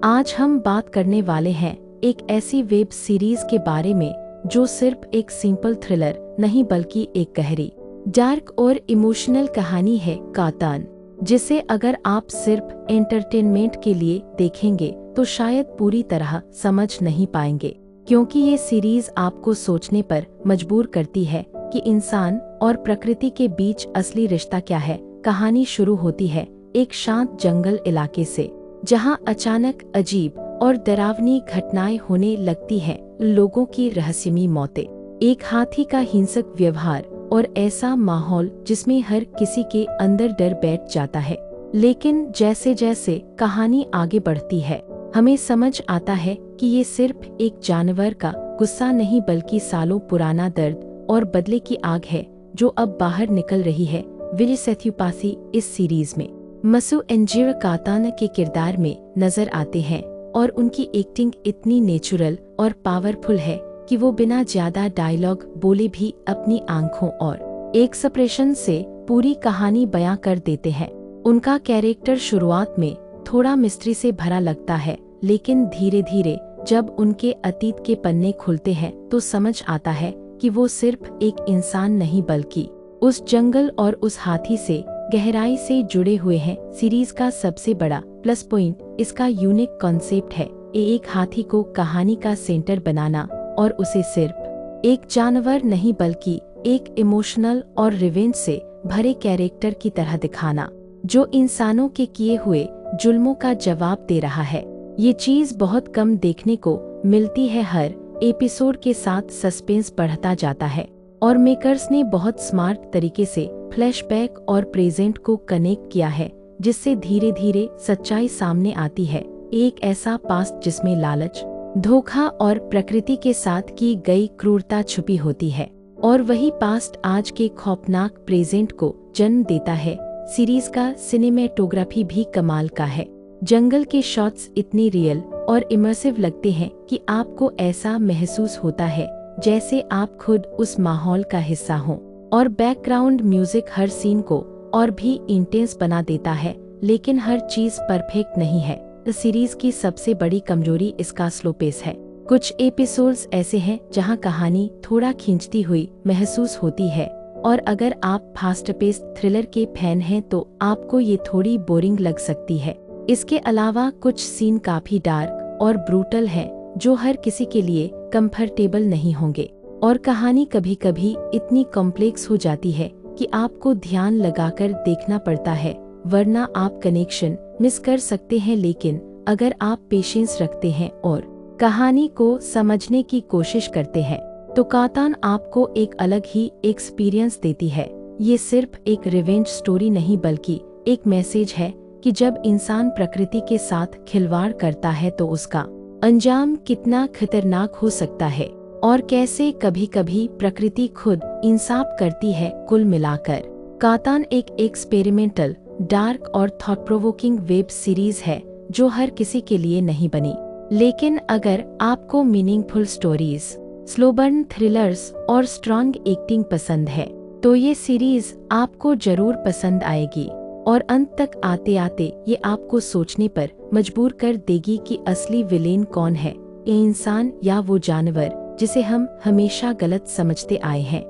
आज हम बात करने वाले हैं एक ऐसी वेब सीरीज के बारे में जो सिर्फ एक सिंपल थ्रिलर नहीं बल्कि एक गहरी, डार्क और इमोशनल कहानी है, कातान, जिसे अगर आप सिर्फ एंटरटेनमेंट के लिए देखेंगे तो शायद पूरी तरह समझ नहीं पाएंगे, क्योंकि ये सीरीज आपको सोचने पर मजबूर करती है कि इंसान और प्रकृति के बीच असली रिश्ता क्या है। कहानी शुरू होती है एक शांत जंगल इलाके से, जहां अचानक अजीब और डरावनी घटनाएं होने लगती हैं। लोगों की रहस्यमयी मौतें, एक हाथी का हिंसक व्यवहार और ऐसा माहौल जिसमें हर किसी के अंदर डर बैठ जाता है। लेकिन जैसे जैसे कहानी आगे बढ़ती है, हमें समझ आता है कि ये सिर्फ एक जानवर का गुस्सा नहीं बल्कि सालों पुराना दर्द और बदले की आग है जो अब बाहर निकल रही है। विजय सेतुपासी इस सीरीज में मसू एंजिर कातान के किरदार में नजर आते हैं और उनकी एक्टिंग इतनी नेचुरल और पावरफुल है कि वो बिना ज्यादा डायलॉग बोले भी अपनी आंखों और एक्सप्रेशन से पूरी कहानी बयां कर देते हैं। उनका कैरेक्टर शुरुआत में थोड़ा मिस्ट्री से भरा लगता है, लेकिन धीरे धीरे जब उनके अतीत के पन्ने खुलते हैं तो समझ आता है कि वो सिर्फ एक इंसान नहीं बल्कि उस जंगल और उस हाथी से गहराई से जुड़े हुए हैं। सीरीज का सबसे बड़ा प्लस पॉइंट इसका यूनिक कॉन्सेप्ट है, एक हाथी को कहानी का सेंटर बनाना और उसे सिर्फ एक जानवर नहीं बल्कि एक इमोशनल और रिवेंज से भरे कैरेक्टर की तरह दिखाना, जो इंसानों के किए हुए जुल्मों का जवाब दे रहा है। ये चीज बहुत कम देखने को मिलती है। हर एपिसोड के साथ सस्पेंस बढ़ता जाता है और मेकर्स ने बहुत स्मार्ट तरीके से फ्लैशबैक और प्रेजेंट को कनेक्ट किया है, जिससे धीरे धीरे सच्चाई सामने आती है। एक ऐसा पास्ट जिसमें लालच, धोखा और प्रकृति के साथ की गई क्रूरता छुपी होती है, और वही पास्ट आज के खौफनाक प्रेजेंट को जन्म देता है। सीरीज का सिनेमेटोग्राफी भी कमाल का है। जंगल के शॉट्स इतने रियल और इमर्सिव लगते हैं कि आपको ऐसा महसूस होता है जैसे आप खुद उस माहौल का हिस्सा हों, और बैकग्राउंड म्यूजिक हर सीन को और भी इंटेंस बना देता है। लेकिन हर चीज परफेक्ट नहीं है। इस सीरीज की सबसे बड़ी कमजोरी इसका स्लो पेस है। कुछ एपिसोड्स ऐसे हैं जहां कहानी थोड़ा खींचती हुई महसूस होती है, और अगर आप फास्ट पेस थ्रिलर के फैन हैं तो आपको ये थोड़ी बोरिंग लग सकती है। इसके अलावा कुछ सीन काफी डार्क और ब्रूटल हैं जो हर किसी के लिए कंफर्टेबल नहीं होंगे, और कहानी कभी कभी इतनी कॉम्प्लेक्स हो जाती है कि आपको ध्यान लगाकर देखना पड़ता है, वरना आप कनेक्शन मिस कर सकते हैं। लेकिन अगर आप पेशेंस रखते हैं और कहानी को समझने की कोशिश करते हैं तो कातान आपको एक अलग ही एक्सपीरियंस देती है। ये सिर्फ एक रिवेंज स्टोरी नहीं बल्कि एक मैसेज है कि जब इंसान प्रकृति के साथ खिलवाड़ करता है तो उसका अंजाम कितना खतरनाक हो सकता है, और कैसे कभी कभी प्रकृति खुद इंसाफ करती है। कुल मिलाकर कातान एक एक्सपेरिमेंटल, डार्क और थॉट प्रोवोकिंग वेब सीरीज है जो हर किसी के लिए नहीं बनी। लेकिन अगर आपको meaningful stories, slow burn thrillers और स्ट्रॉन्ग एक्टिंग पसंद है तो ये सीरीज आपको जरूर पसंद आएगी, और अंत तक आते आते ये आपको सोचने पर मजबूर कर देगी कि असली विलेन कौन है, ये इंसान या वो जानवर जिसे हम हमेशा गलत समझते आए हैं।